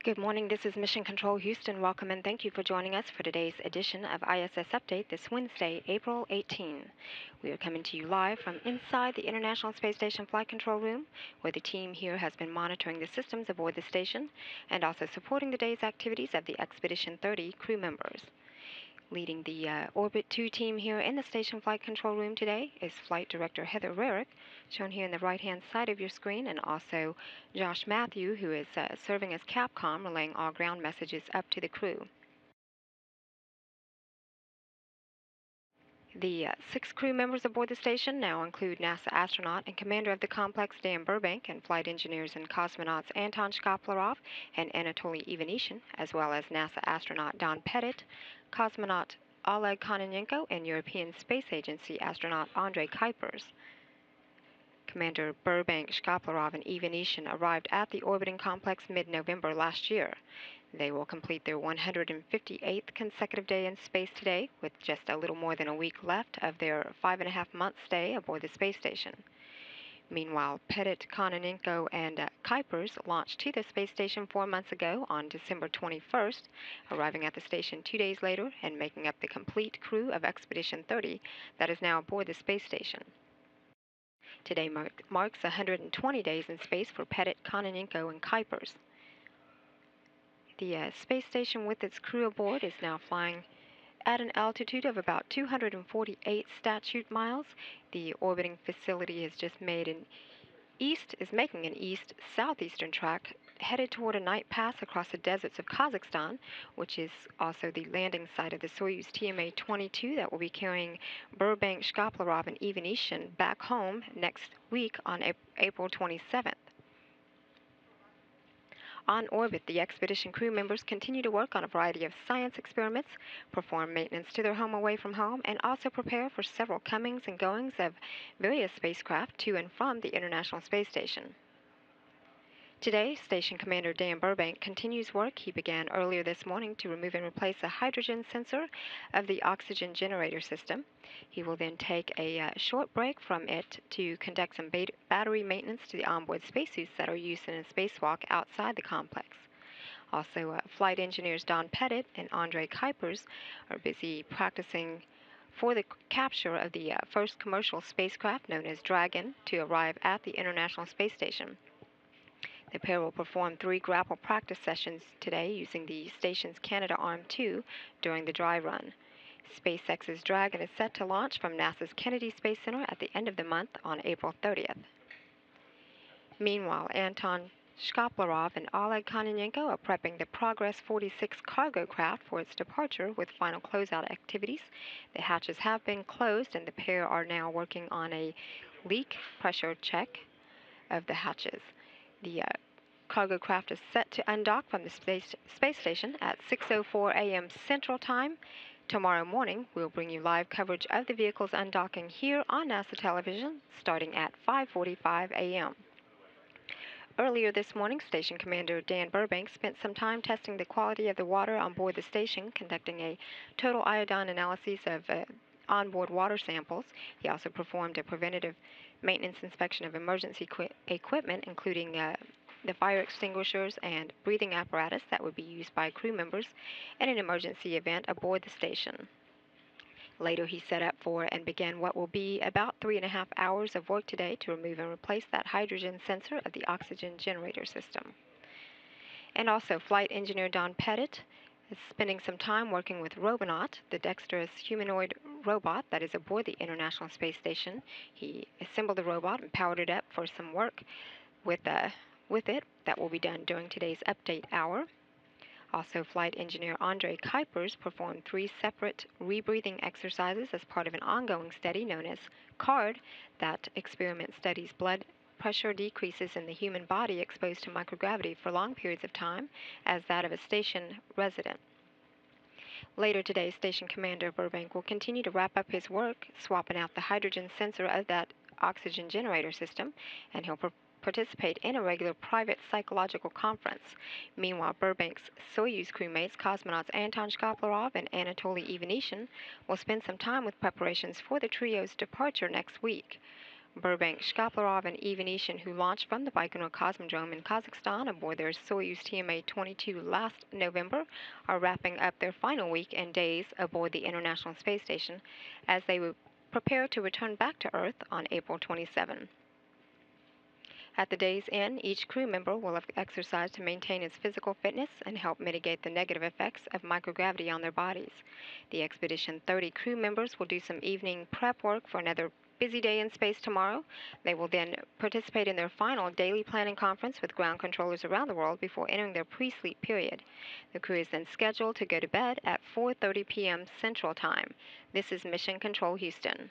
Good morning. This is Mission Control Houston. Welcome and thank you for joining us for today's edition of ISS Update this Wednesday, April 18. We are coming to you live from inside the International Space Station Flight Control Room, where the team here has been monitoring the systems aboard the station and also supporting the day's activities of the Expedition 30 crew members. Leading the Orbit 2 team here in the Station Flight Control Room today is Flight Director Heather Rarick, shown here in the right-hand side of your screen, and also Josh Matthew, who is serving as Capcom, relaying all ground messages up to the crew. The 6 crew members aboard the station now include NASA astronaut and commander of the complex Dan Burbank, and flight engineers and cosmonauts Anton Shkaplerov and Anatoly Ivanishyn, as well as NASA astronaut Don Pettit, cosmonaut Oleg Kononenko, and European Space Agency astronaut Andrei Kuipers. Commander Burbank, Shkaplerov, and Ivanishyn arrived at the orbiting complex mid-November last year. They will complete their 158th consecutive day in space today, with just a little more than a week left of their 5.5-month stay aboard the space station. Meanwhile, Pettit, Kononenko, and Kuipers launched to the space station 4 months ago on December 21st, arriving at the station 2 days later and making up the complete crew of Expedition 30 that is now aboard the space station. Today marks 120 days in space for Pettit, Kononenko, and Kuipers. The space station with its crew aboard is now flying at an altitude of about 248 statute miles. The orbiting facility has just making an east-southeastern track headed toward a night pass across the deserts of Kazakhstan, which is also the landing site of the Soyuz TMA-22 that will be carrying Burbank, Shkaplerov, and Ivanishyn back home next week on April 27th. On orbit, the expedition crew members continue to work on a variety of science experiments, perform maintenance to their home away from home, and also prepare for several comings and goings of various spacecraft to and from the International Space Station. Today, Station Commander Dan Burbank continues work he began earlier this morning to remove and replace a hydrogen sensor of the oxygen generator system. He will then take a short break from it to conduct some battery maintenance to the onboard spacesuits that are used in a spacewalk outside the complex. Also, flight engineers Don Pettit and Andrei Kuipers are busy practicing for the capture of the first commercial spacecraft known as Dragon to arrive at the International Space Station. The pair will perform 3 grapple practice sessions today using the station's Canadarm2 during the dry run. SpaceX's Dragon is set to launch from NASA's Kennedy Space Center at the end of the month on April 30th. Meanwhile, Anton Shkaplerov and Oleg Kononenko are prepping the Progress 46 cargo craft for its departure with final closeout activities. The hatches have been closed and the pair are now working on a leak pressure check of the hatches. The cargo craft is set to undock from the space station at 6:04 a.m. Central Time. Tomorrow morning, we'll bring you live coverage of the vehicle's undocking here on NASA television starting at 5:45 a.m. Earlier this morning, Station Commander Dan Burbank spent some time testing the quality of the water on board the station, conducting a total iodine analysis of onboard water samples. He also performed a preventative maintenance inspection of emergency equipment, including the fire extinguishers and breathing apparatus that would be used by crew members in an emergency event aboard the station. Later, he set up for and began what will be about 3.5 hours of work today to remove and replace that hydrogen sensor of the oxygen generator system. And also, flight engineer Don Pettit is spending some time working with Robonaut, the dexterous humanoid robot that is aboard the International Space Station. He assembled the robot and powered it up for some work with it that will be done during today's update hour. Also, flight engineer Andrei Kuipers performed 3 separate rebreathing exercises as part of an ongoing study known as CARD. That experiment studies blood pressure decreases in the human body exposed to microgravity for long periods of time as that of a station resident. Later today, Station Commander Burbank will continue to wrap up his work, swapping out the hydrogen sensor of that oxygen generator system, and he'll participate in a regular private psychological conference. Meanwhile, Burbank's Soyuz crewmates, cosmonauts Anton Shkaplerov and Anatoly Ivanishyn, will spend some time with preparations for the trio's departure next week. Burbank, Shkaplerov, and Ivanishин, who launched from the Baikonur Cosmodrome in Kazakhstan aboard their Soyuz TMA-22 last November, are wrapping up their final week and days aboard the International Space Station as they will prepare to return back to Earth on April 27. At the day's end, each crew member will have exercised to maintain his physical fitness and help mitigate the negative effects of microgravity on their bodies. The Expedition 30 crew members will do some evening prep work for another busy day in space tomorrow. They will then participate in their final daily planning conference with ground controllers around the world before entering their pre-sleep period. The crew is then scheduled to go to bed at 4:30 p.m. Central Time. This is Mission Control Houston.